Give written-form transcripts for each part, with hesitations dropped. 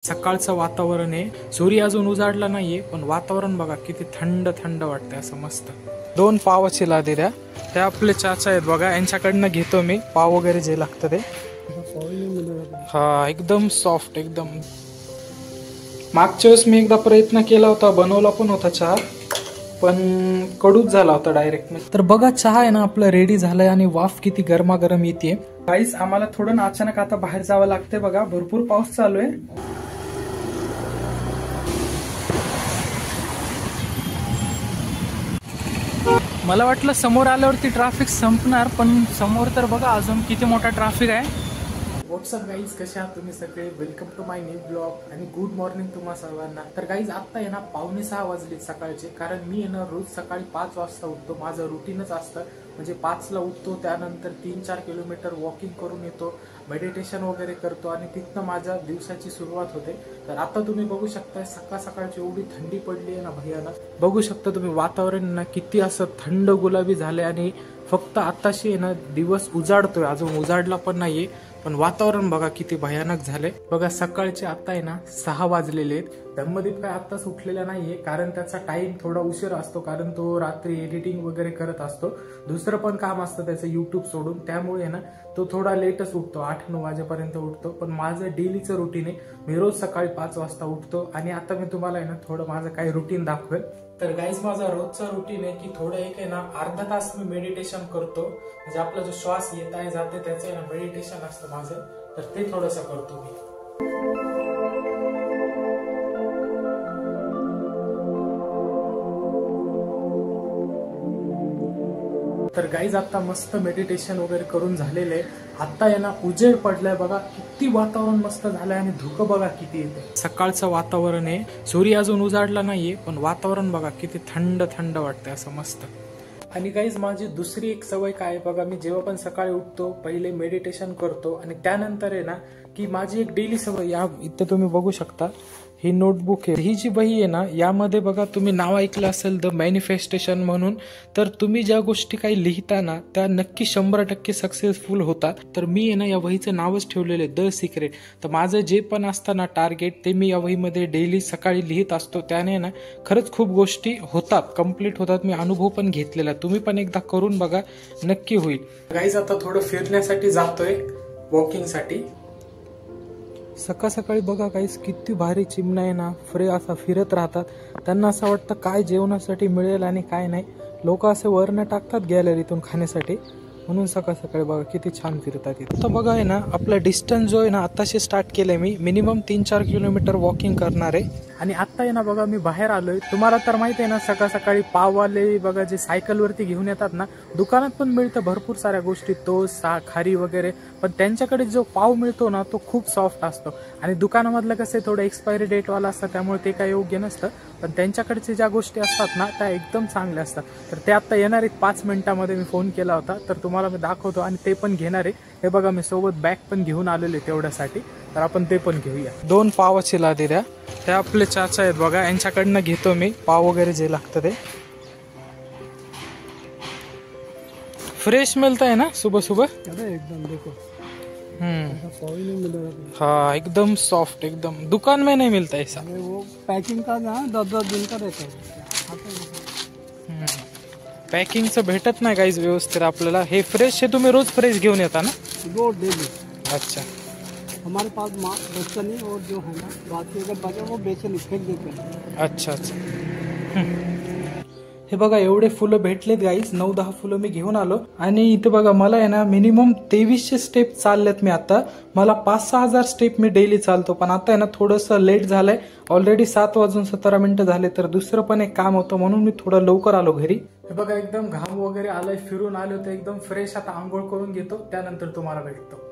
सकाळचं वातावरण आहे, सूर्य अजून उजाडला नाहीये पण वातावरण बघा किती थंड थंड वाटतंय असं मस्त. 2 पावाची लादी द्या. ते आपले चाचा आहेत बघा, यांच्याकडनं घेतो मी पाव वगैरे जे लागतं ते. हा एकदम सॉफ्ट एकदम. मागच्या वेळेस मी एकदा प्रयत्न केला होता, बनवला पण होता चहा, पण कडूच झाला होता डायरेक्ट. तर बघा चहा आहे ना आपलं रेडी झालंय आणि वाफ किती गरमागरम येते. गाईस आम्हाला थोडं ना अचानक आता बाहेर जावं लागतंय बघा, भरपूर पाऊस चालू आहे. मला वाटलं समोर आल्यावरती ट्रॅफिक संपणार, पण समोर तर बघा अजून किती मोठा ट्रॅफिक आहे. व्हॉट्सअप गाईज, कसे आहात तुम्ही सगळे? Welcome to my new blog आणि गुड मॉर्निंग तुम्हा सर्वांना. तर गाईज आत्ता आहे ना 5:45 वाजले सकाळचे, कारण मी आहे ना रोज सकाळी 5 वाजता उठतो. माझं रुटीनच असतं, म्हणजे 5ला उठतो, त्यानंतर 3-4 किलोमीटर वॉकिंग करून येतो, मेडिटेशन वगैरे करतो आणि तिथनं माझ्या दिवसाची सुरुवात होते. तर आता तुम्ही बघू शकता सकाळ सकाळची एवढी थंडी पडली आहे ना भयानक. बघू शकता तुम्ही वातावरण ना किती असं थंड गुलाबी झाले आणि फक्त आताशी आहे ना दिवस उजाडतोय, अजून उजाडला पण नाहीये, पण वातावरण बघा किती भयानक झाले. बघा सकाळचे आता आहे ना 6 वाजलेले आहेत. धम्मदीप काय आत्ताच उठलेला नाहीये, कारण त्याचा टाइम थोडा उशीर असतो, कारण तो रात्री एडिटिंग वगैरे करत असतो, दुसरं पण काम असतं त्याचं युट्यूब सोडून. त्यामुळे ना तो थोडा लेटच उठतो, 8-9 वाजेपर्यंत उठतो. पण माझं डेलीचं रुटीन आहे, मी रोज सकाळी 5 वाजता उठतो. आणि आता मी तुम्हाला आहे ना थोडं माझं काही रुटीन दाखवेल. तर गाईज माझा रोजचा रुटीन आहे की थोडं एक आहे ना अर्धा तास मी मेडिटेशन करतो, म्हणजे आपला जो श्वास येत आहे जाते त्याचं आहे ना मेडिटेशन असतं माझं, तर ते थोडंसं करतो मी. तर गाईज आता मस्त मेडिटेशन वगैरे करून झालेलं आहे. आता आहे ना उजेड पडलाय बघा, किती वातावरण मस्त झालंय आणि धुकं बघा किती येते. सकाळचं वातावरण आहे, सूर्य अजून उजाडला नाहीये, पण वातावरण बघा किती थंड थंड वाटतंय असं मस्त. आणि गाईज माझी दुसरी एक सवय काय बघा, मी जेव्हा पण सकाळी उठतो पहिले मेडिटेशन करतो आणि त्यानंतर आहे ना की माझी एक डेली सवय, या इथे तुम्ही बघू शकता ही नोटबुक आहे. ही जी वही आहे ना यामध्ये बघा तुम्ही नाव ऐकलं असेल द मॅनिफेस्टेशन म्हणून. तर तुम्ही ज्या गोष्टी काही लिहिता ना त्या नक्की 100% सक्सेसफुल होतात. तर मी आहे ना या वहीचं नावच ठेवलेलं आहे द सिक्रेट. तर माझं जे पण असतं ना टार्गेट ते मी या वहीमध्ये डेली सकाळी लिहित असतो. त्याने ना खरंच खूप गोष्टी होतात, कम्प्लीट होतात. मी अनुभव पण घेतलेला, तुम्ही पण एकदा करून बघा, नक्की होईल. गाईज आता थोडं फिरण्यासाठी जातोय, वॉकिंगसाठी. सकाळ सकाळी बघा गाईस किती भारी चिमणा आहे ना असा फिरत राहतात. त्यांना असं वाटतं काय जेवणासाठी मिळेल आणि काय नाही. लोक असे वरनं टाकतात गॅलरीतून खाण्यासाठी, म्हणून सकाळ सकाळी बघा किती छान फिरतात. आता बघा आहे ना आपला डिस्टन्स जो आहे ना आताशी स्टार्ट केलंय मी, मिनिमम 3-4 किलोमीटर वॉकिंग करणार आहे. आणि आता आहे ना बघा मी बाहेर आलोय. तुम्हाला तर माहिती आहे ना सकाळ सकाळी पाववाले बघा जे सायकलवरती घेऊन येतात ना, दुकानात पण मिळतं भरपूर साऱ्या गोष्टी, टोस्ट खारी वगैरे, पण त्यांच्याकडे जो पाव मिळतो ना तो खूप सॉफ्ट असतो. आणि दुकानामधलं कसं थोडं एक्सपायरी डेटवाला असतं, त्यामुळे ते काही योग्य नसतं. पण त्यांच्याकडचे ज्या गोष्टी असतात ना त्या एकदम चांगल्या असतात. तर ते आता येणार आहेत 5 मिनिटामध्ये. मी फोन केला होता तर तुम्हाला मी दाखवतो, आणि ते पण घेणार आहे. हे बघा मी सोबत बॅग पण घेऊन आलेले तेवढ्यासाठी, तर आपण ते पण घेऊया. 2 पावाची लादी द्या. ते आपले चाचा आहेत बघा, यांच्याकडनं घेतो मी पाव वगैरे जे लागतं ते. फ्रेश मिळत आहे ना सुबह सुबह एकदम. देखो हाँ एकदम सॉफ्ट एकदम. दुकान में नहीं मिलता ऐसा. वो पैकिंग का ना 10-10 दिन का रहता है. पॅकिंगचं भेटत नाही काहीच व्यवस्थित आपल्याला. हे फ्रेश, हे तुम्ही रोज फ्रेश घेऊन येता ना? रोज डेली. अच्छा. हमारे पास बच्चा नहीं, और जो है ना बाकी अगर बचा वो बेचे नहीं, फेंक देते हैं. अच्छा अच्छा. हे बघा एवढे फुलं भेटलेत गाईस, 9-10 फुलं मी घेऊन आलो. आणि इथे बघा मला आहे ना मिनिमम 2300 स्टेप चाललेत मी आता. मला 5-6 हजार स्टेप मी डेली चालतो, पण आता आहे ना थोडंसं लेट झालंय. ऑलरेडी 7:17 झाले, तर दुसरं पण एक काम होतं म्हणून मी थोडं लवकर आलो घरी. हे बघा एकदम घाम वगैरे आलाय, फिरून आलो तर एकदम फ्रेश. आता आंघोळ करून घेतो, त्यानंतर तुम्हाला भेटतो.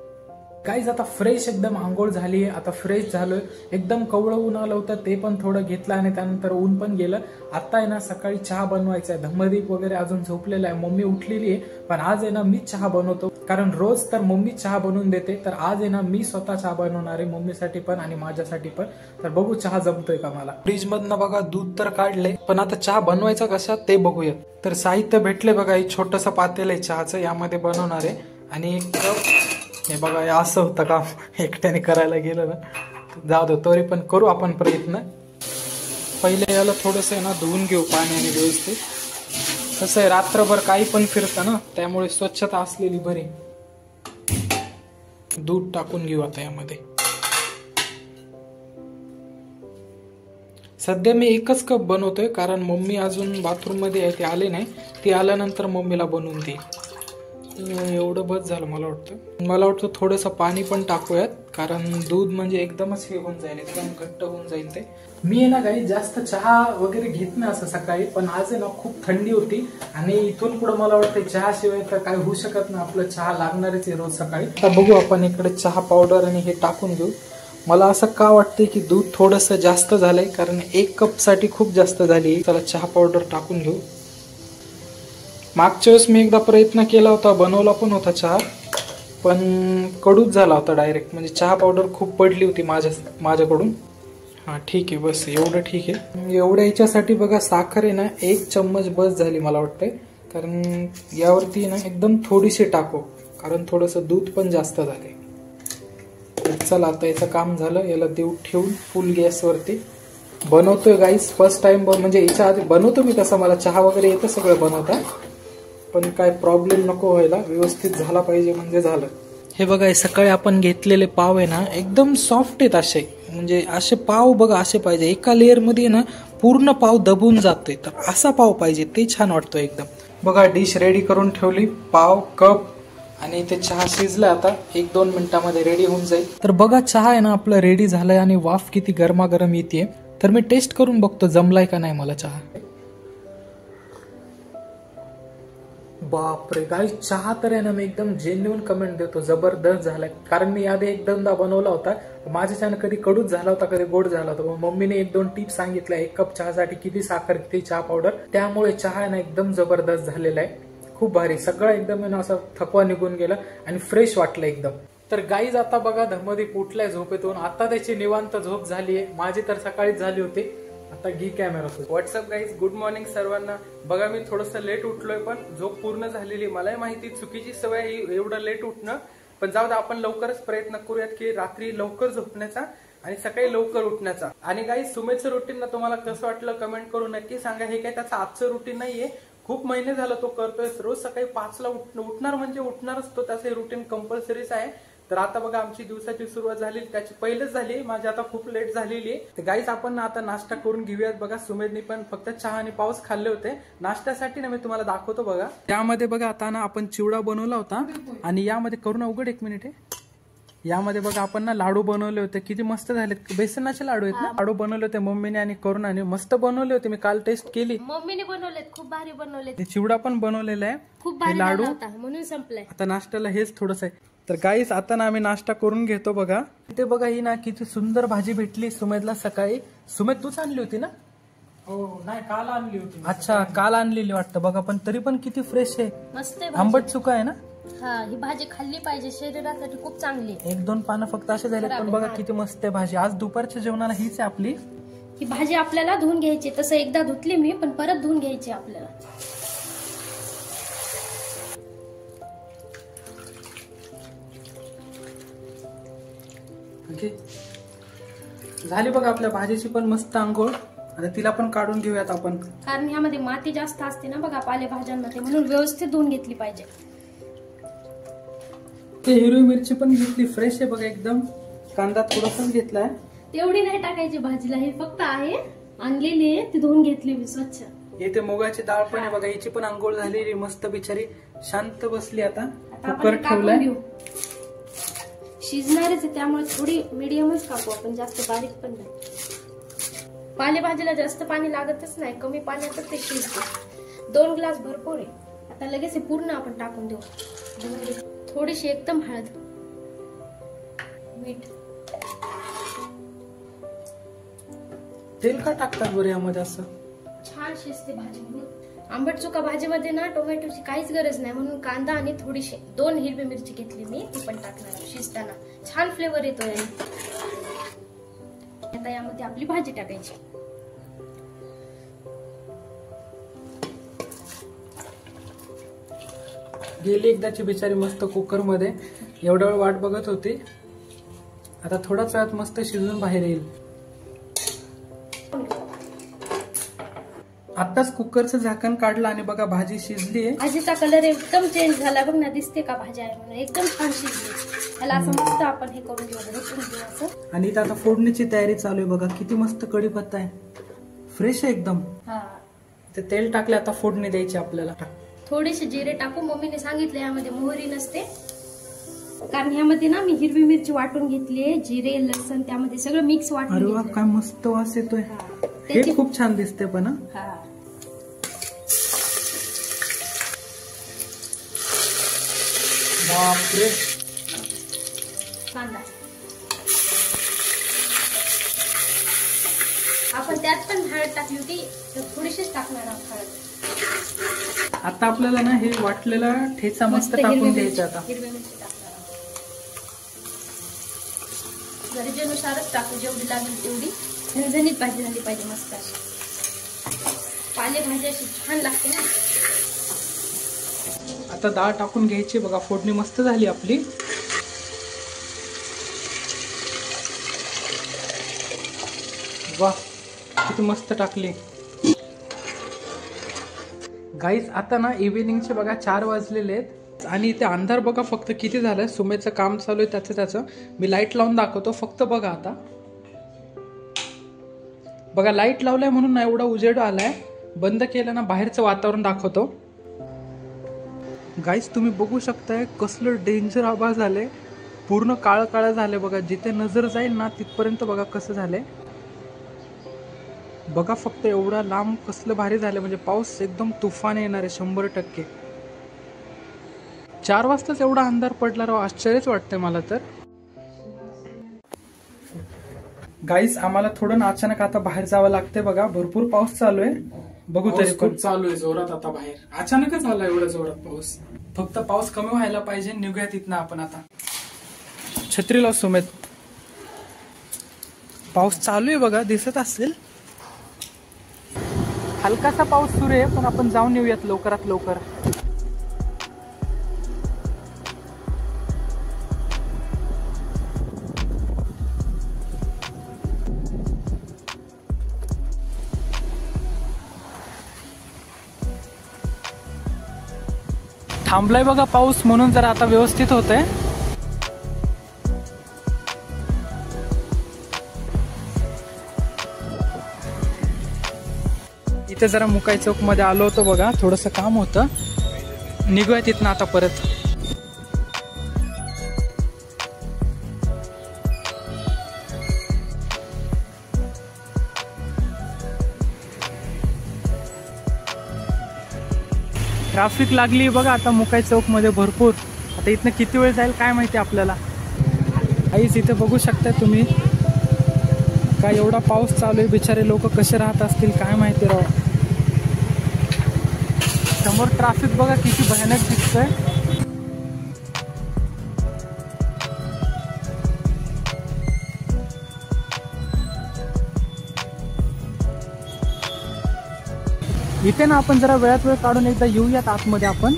गाईज आता फ्रेश एकदम आंघोळ झाली आहे, आता फ्रेश झालोय. एकदम कवळं ऊन आलं होतं, ते पण थोडं घेतलं आणि त्यानंतर ऊन पण गेलं. आता आहे ना सकाळी चहा बनवायचा आहे. धम्मदीप वगैरे अजून झोपलेला आहे, मम्मी उठलेली आहे, पण आज आहे ना मी चहा बनवतो. कारण रोज तर मम्मी चहा बनवून देते, तर आज आहे ना मी स्वतः चहा बनवणार आहे, मम्मीसाठी पण आणि माझ्यासाठी पण. तर बघू चहा जमतोय का मला. फ्रीज मधनं बघा दूध तर काढले, पण आता चहा बनवायचा कसा ते बघूया. तर साहित्य भेटले बघा, एक छोटंसं पातेल आहे चहाचं, यामध्ये बनवणार आहे. आणि एक हे बघा असं होतं काम एकट्याने करायला गेलं ना जाऊ दे, तरी पण करू आपण प्रयत्न. पहिले याला थोडस आहे ना धुवून घेऊ पाण्याने व्यवस्थित. कसं आहे रात्रभर काही पण फिरतं ना, त्यामुळे स्वच्छता असलेली बरी. दूध टाकून घेऊ आता यामध्ये. सध्या मी एकच कप बनवतोय कारण मम्मी अजून बाथरूम मध्ये आहे, ते आले नाही. ती आल्यानंतर मम्मीला बनवून दे. एवढं बस झालं मला वाटतं. मला वाटतं थोडंसं पाणी पण टाकूयात कारण दूध म्हणजे एकदमच हे होऊन जाईल, एकदम घट्ट होऊन जाईल ते. मी आहे ना काही जास्त चहा वगैरे घेत नाही असं सकाळी, पण आज आहे ना खूप थंडी होती आणि इथून पुढे मला वाटतं चहा शिवाय तर काय होऊ शकत नाही. आपलं चहा लागणारच आहे रोज सकाळी. आता बघू आपण इकडे चहा पावडर आणि हे टाकून घेऊ. मला असं का वाटतंय की दूध थोडंसं जास्त झालंय कारण 1 कप साठी खूप जास्त झाली. चला चहा पावडर टाकून घेऊ. मागच्या वेळेस मी एकदा प्रयत्न केला होता, बनवला पण होता चहा, पण कडूच झाला होता डायरेक्ट. म्हणजे चहा पावडर खूप पडली होती माझ्याकडून. हा ठीक आहे, बस एवढं ठीक आहे. एवढ्या याच्यासाठी बघा साखर आहे ना 1 चम्मच बस झाली मला वाटतंय. कारण यावरती ना एकदम थोडीशी टाकू कारण थोडंसं दूध पण जास्त झाले. चला आता याचं काम झालं. याला देऊ ठेवून फुल गॅसवरती बनवतोय गाईस. फर्स्ट टाइम म्हणजे याच्या आधी बनवतो मी तसं, मला चहा वगैरे येतं सगळं बनवता, पण काय प्रॉब्लेम नको व्हायला, व्यवस्थित झाला पाहिजे म्हणजे झालं. हे बघा सकाळी आपण घेतलेले पाव आहे ना एकदम सॉफ्ट आहेत असे. म्हणजे असे पाव बघा असे पाहिजे, एका लेअर मध्ये ना पूर्ण पाव दबून जातोय, तर असा पाव पाहिजे, ते छान वाटतो एकदम. बघा डिश रेडी करून ठेवली, पाव कप आणि ते चहा शिजला. आता 1-2 मिनिटांमध्ये रेडी होऊन जाईल. तर बघा चहा आहे ना आपलं रेडी झालंय आणि वाफ किती गरमागरम येते. तर मी टेस्ट करून बघतो जमलाय का नाही मला चहा. बापरे गाईस, चहा तर आहे ना मी एकदम जेन्युइन कमेंट देतो, जबरदस्त झालाय. कारण मी आधी 1-2दा बनवला होता, माझ्या चहा कधी कडूच झाला होता, कधी गोड झाला होता. मम्मीने 1-2 टिप्स सांगितल्या, 1 कप चहासाठी किती साखर, किती चहा पावडर. त्यामुळे चहा आहे ना एकदम जबरदस्त झालेला आहे, खूप भारी. सगळं एकदम आहे ना असं थकवा निघून गेला आणि फ्रेश वाटलं एकदम. तर गाईज आता बघा धमदीप उठलाय झोपेतून. आता त्याची निवांत झोप झालीये, माझी तर सकाळीच झाली होती. आता घी camera. What's up guys, good morning सर्वांना. बघा मी थोडंसं लेट उठलोय, पण झोप पूर्ण झालेली. मलाही माहिती चुकीची सवय ही एवढं लेट उठणं, पण जाऊ दे आपण लवकरच प्रयत्न करूयात की रात्री लवकर झोपण्याचा आणि सकाळी लवकर उठण्याचा. आणि गाईज सुमेधचं रुटीन ना तुम्हाला कसं वाटलं कमेंट करून नक्की सांगा. हे काय त्याचं आजचं रुटीन नाहीये, खूप महिने झालं तो करतोय. रोज सकाळी 5ला उठणार म्हणजे उठणारच तो, त्याचं रुटीन कंपल्सरीच आहे. तर आता बघा आमची दिवसाची सुरुवात झाली, त्याची पहिलेच झाली, माझी आता खूप लेट झालेली आहे. तर गाईज आपण आता नाश्ता करून घेऊयात. बघा सुमेधनी पण फक्त चहा आणि पावस खाल्ले होते. नाश्त्यासाठी ना मी तुम्हाला दाखवतो बघा. त्यामध्ये बघा आता ना आपण चिवडा बनवला होता आणि यामध्ये करून उघड 1 मिनिट आहे. यामध्ये बघा आपण ना लाडू बनवले होते, किती मस्त झालेत. बेसनाचे लाडू आहेत ना, लाडू बनवले होते मम्मीने आणि करुणाने, मस्त बनवले होते. मी काल टेस्ट केली, मम्मीने बनवलेत, खूप भारी बनवलेत. चिवडा पण बनवलेला आहे, खूप भारी लाडू म्हणून संपलाय. आता नाश्त्याला हेच थोडंसं आहे. तर गाईस आता ना आम्ही नाश्ता करून घेतो. बघा इथे बघा ही ना किती सुंदर भाजी भेटली सुमेधला सकाळी. सुमेध तूच आणली होती ना? हो नाही, काल आणली होती. अच्छा, काल आणलेली वाटतं. बघा पण तरी पण किती फ्रेश आहे, मस्त आहे. आंबट चुका आहे ना. हा, ही भाजी खाल्ली पाहिजे, शरीरासाठी खूप चांगली. 1-2 पानं फक्त असे झाले, पण बघा किती मस्त आहे भाजी. आज दुपारच्या जेवणाला हीच आहे आपली. ही भाजी आपल्याला धुवून घ्यायची, तसं एकदा धुतली मी, पण परत धुवून घ्यायची आपल्याला. झाली बघा आपल्या भाजीची पण मस्त आंघोळ. आता तिला पण काढून घेऊयात आपण, कारण ह्यामध्ये माती जास्त असते ना बघा पालेभाज्यांमध्ये, म्हणून व्यवस्थित धुवून घेतली पाहिजे. ते हिरवी मिरची पण घेतली, फ्रेश आहे बघा एकदम. कांदा थोडासाच घेतलाय, तेवढी नाही टाकायची भाजीला, हे फक्त आहे आणलेली आहे, ती धुवून घेतली मी स्वच्छ. इथे मुगाची डाळ पण आहे बघा, हिची पण आंघोळ झालेली मस्त, बिचारी शांत बसली. आता आता कुकर आपण टाकून ठेवलाय, घेऊ. शिजणारच आहे त्यामुळे थोडी मीडियमच कापू आपण, जास्त बारीक पण नाही. पालेभाजीला जास्त पाणी लागतच नाही, कमी पाण्यातच ते शिजते. 2 ग्लास भरपूर आहे. आता लगेच हे पूर्ण आपण टाकून देऊ. थोडीशी एकदम हळद, मीठ. तेल का टाकतात बरं यामध्ये? असं छान शिजते भाजी. आंबट चुका भाजीमध्ये ना टोमॅटोची काहीच गरज नाही, म्हणून कांदा आणि थोडीशी 2 हिरवी मिरची घेतली मी, ती पण टाकणार शिजताना. छान फ्लेवर येतोय. आता यामध्ये आपली भाजी टाकायची. गेली एकदाची बिचारी मस्त कुकर मध्ये, एवढा वेळ वाट बघत होती. आता थोड्याच वेळात मस्त शिजून बाहेर येईल. आताच कुकरचं झाकण काढलं आणि बघा भाजी शिजली आहे. भाजीचा कलर एकदम चेंज झाला बघ ना, दिसते का भाजी आहे म्हणून एकदम छान शिजली. त्याला असं मस्त आपण हे करून घेऊ, ढोसून घेऊ असं. आणि इथं आता फोडणीची तयारी चालू आहे बघा. किती मस्त कढीपत्ता आहे, फ्रेश आहे एकदम. हा, ते तेल टाकले, आता फोडणी द्यायची आपल्याला. थोडेसे जिरे टाकू. मम्मीने सांगितलं यामध्ये मोहरी नसते, कारण ह्यामध्ये ना मी हिरवी मिरची वाटून घेतली, जिरे लसण त्यामध्ये सगळं मिक्स वाटून अरे वा, घेतलंय. काय मस्त वास येतोय. हे त्याची- खूप छान दिसते पण हं. हा. बापरे. कांदा आपण त्यात पण हळद टाकली होती, तर थोडीशीच टाकणार आहोत हळद. आता आपल्याला ना हे वाटलेला ठेचा मस्त हिरवी टाकून मिरची- द्यायचा. आता हिरवी मिरची टाकणार आहोत. गरजेनुसारच टाकू, जेवढी लागेल तेवढी. झणझणीत भाजी झाली पाहिजे मस्त अशी. पालेभाजी अशी छान लागते ना. आता डाळ टाकून घ्यायची बघा. फोडणी मस्त झाली आपली. वा, किती मस्त टाकली. गाईज आता ना इव्हिनिंगचे बघा 4 वाजलेले आहेत आणि इथे अंधार बघा फक्त किती झालंय. सुमेचं काम चालू आहे त्याचं मी लाईट लावून दाखवतो. फक्त बघा आता बघा, लाईट लावलाय म्हणून ना एवढा उजेड आलाय. बंद केलं ना बाहेरचं वातावरण दाखवतो. गाईज तुम्ही बघू शकताय कसलं डेंजर आवाज झाले. पूर्ण काळं काळं झाले बघा. जिथे नजर जाईल ना तिथपर्यंत बघा कसं झालंय. बघा फक्त एवढा लांब कसलं भारी झालं. म्हणजे पाऊस एकदम तुफान येणार आहे 100%. 4 वाजताच एवढा अंधार पडला राव. आश्चर्यच वाटतंय मला तर. गाईस आम्हाला थोडं अचानक आता बाहेर जावं लागतंय बघा. भरपूर पाऊस चालू आहे. बघू तरी खूप चालू आहे जोरात. आता बाहेर अचानकच आला एवढा जोरात पाऊस. फक्त पाऊस कमी व्हायला पाहिजे. निघूयात इथनं आपण आता. छत्री लाव सुमेत. पाऊस चालू आहे बघा, दिसत असेल. हलकासा पाऊस सुरू आहे, पण आपण जाऊन येऊयात लवकरात लवकर. थांबलाय बघा पाऊस, म्हणून जरा आता व्यवस्थित होतंय. इथे जरा मुकाई चौक मध्ये आलो होतो बघा. थोडंसं काम होतं. निघूया तिथनं आता परत. ट्रॅफिक लागली बघा आता मुकाई चौक मध्ये भरपूर. आता इथनं किती वेळ जाईल काय माहिती आपल्याला. काहीच इथे बघू शकता तुम्ही. काय एवढा पाऊस चालू आहे. बिचारे लोक कसे राहत असतील काय माहिती राव. समोर ट्रॅफिक बघा किती भयानक दिसतंय. इथे ना आपण जरा वेळात वेळ काढून एकदा येऊयात आतमध्ये आपण.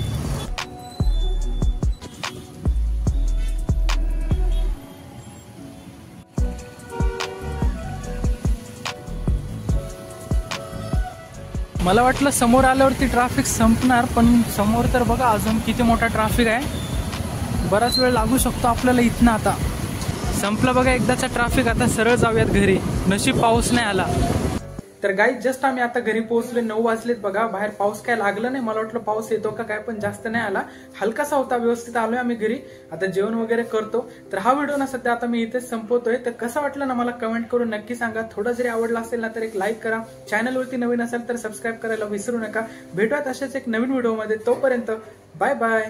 मला वाटलं समोर आल्यावरती ट्रॅफिक संपणार, पण समोर तर बघा अजून किती मोठा ट्रॅफिक आहे. बराच वेळ लागू शकतो आपल्याला इथनं. आता संपलं बघा एकदाचा ट्रॅफिक. आता सरळ जाऊयात घरी. नशीब पाऊस नाही आला. तर गाईज जस्ट आम्ही आता घरी पोहोचले. 9 वाजलेत बघा. बाहेर पाऊस काय लागला नाही. मला वाटलं पाऊस येतो का काय, पण जास्त नाही आला. हलकासा होता. व्यवस्थित आलोय आम्ही घरी. आता जेवण वगैरे करतो. तर हा व्हिडिओ ना सध्या आता मी इथेच संपवतोय. तर कसा वाटला ना मला कमेंट करून नक्की सांगा. थोडा जरी आवडला असेल ना तर एक लाईक करा. चॅनलवरती नवीन असेल तर सबस्क्राईब करायला विसरू नका. भेटूयात अशाच एक नवीन व्हिडिओमध्ये. तोपर्यंत बाय बाय.